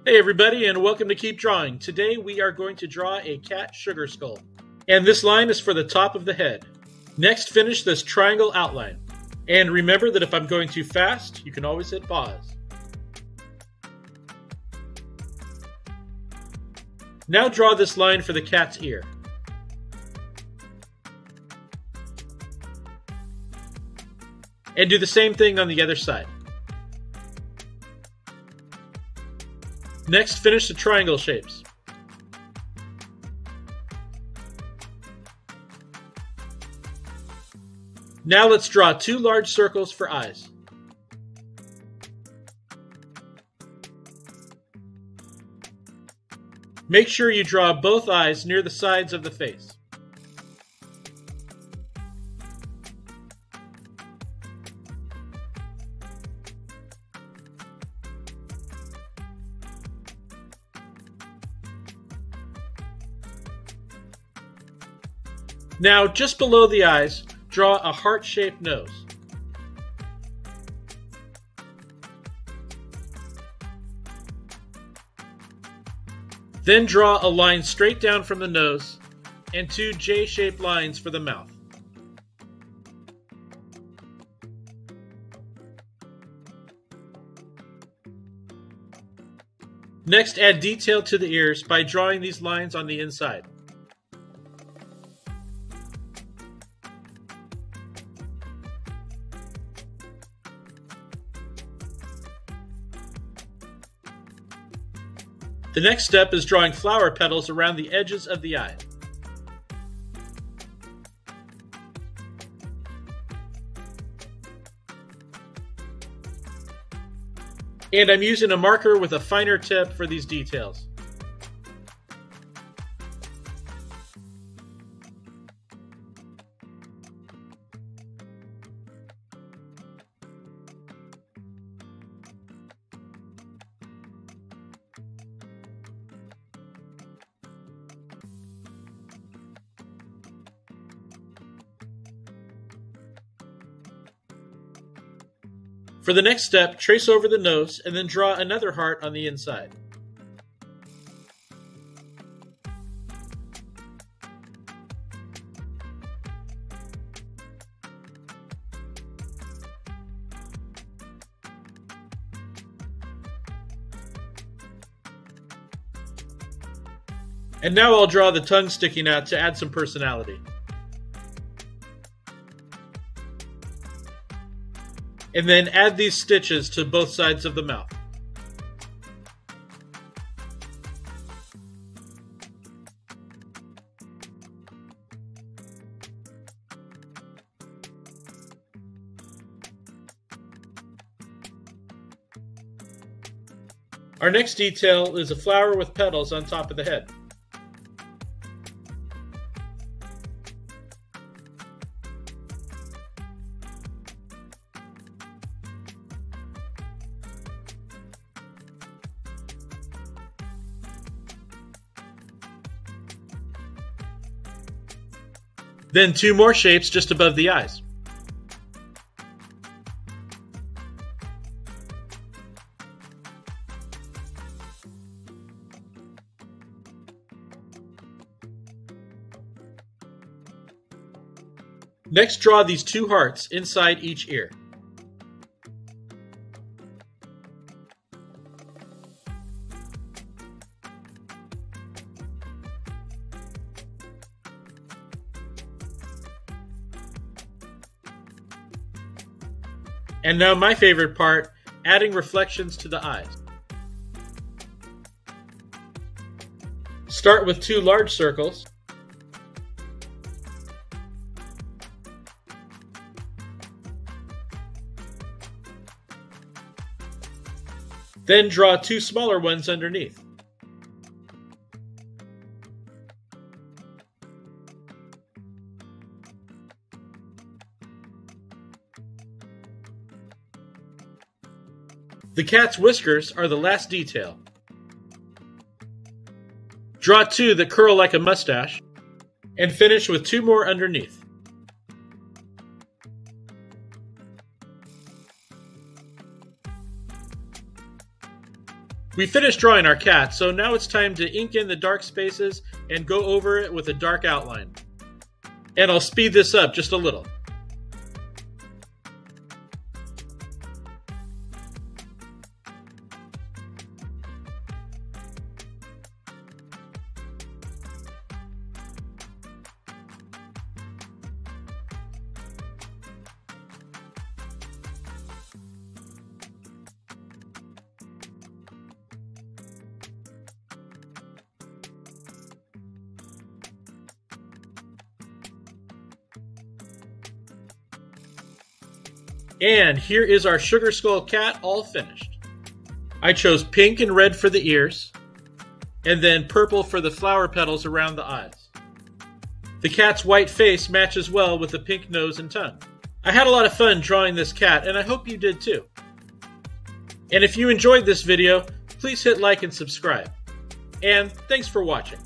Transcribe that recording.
Hey everybody, and welcome to Keep Drawing. Today we are going to draw a cat sugar skull. And this line is for the top of the head. Next, finish this triangle outline. And remember that if I'm going too fast, you can always hit pause. Now draw this line for the cat's ear. And do the same thing on the other side. Next, finish the triangle shapes. Now let's draw two large circles for eyes. Make sure you draw both eyes near the sides of the face. Now, just below the eyes, draw a heart-shaped nose. Then draw a line straight down from the nose and two J-shaped lines for the mouth. Next, add detail to the ears by drawing these lines on the inside. The next step is drawing flower petals around the edges of the eye. And I'm using a marker with a finer tip for these details. For the next step, trace over the nose and then draw another heart on the inside. And now I'll draw the tongue sticking out to add some personality. And then add these stitches to both sides of the mouth. Our next detail is a flower with petals on top of the head. Then two more shapes just above the eyes. Next, draw these two hearts inside each ear. And now my favorite part, adding reflections to the eyes. Start with two large circles. Then draw two smaller ones underneath. The cat's whiskers are the last detail. Draw two that curl like a mustache, and finish with two more underneath. We finished drawing our cat, so now it's time to ink in the dark spaces and go over it with a dark outline. And I'll speed this up just a little. And here is our Sugar Skull cat all finished. I chose pink and red for the ears, and then purple for the flower petals around the eyes. The cat's white face matches well with the pink nose and tongue. I had a lot of fun drawing this cat, and I hope you did too. And if you enjoyed this video, please hit like and subscribe. And thanks for watching.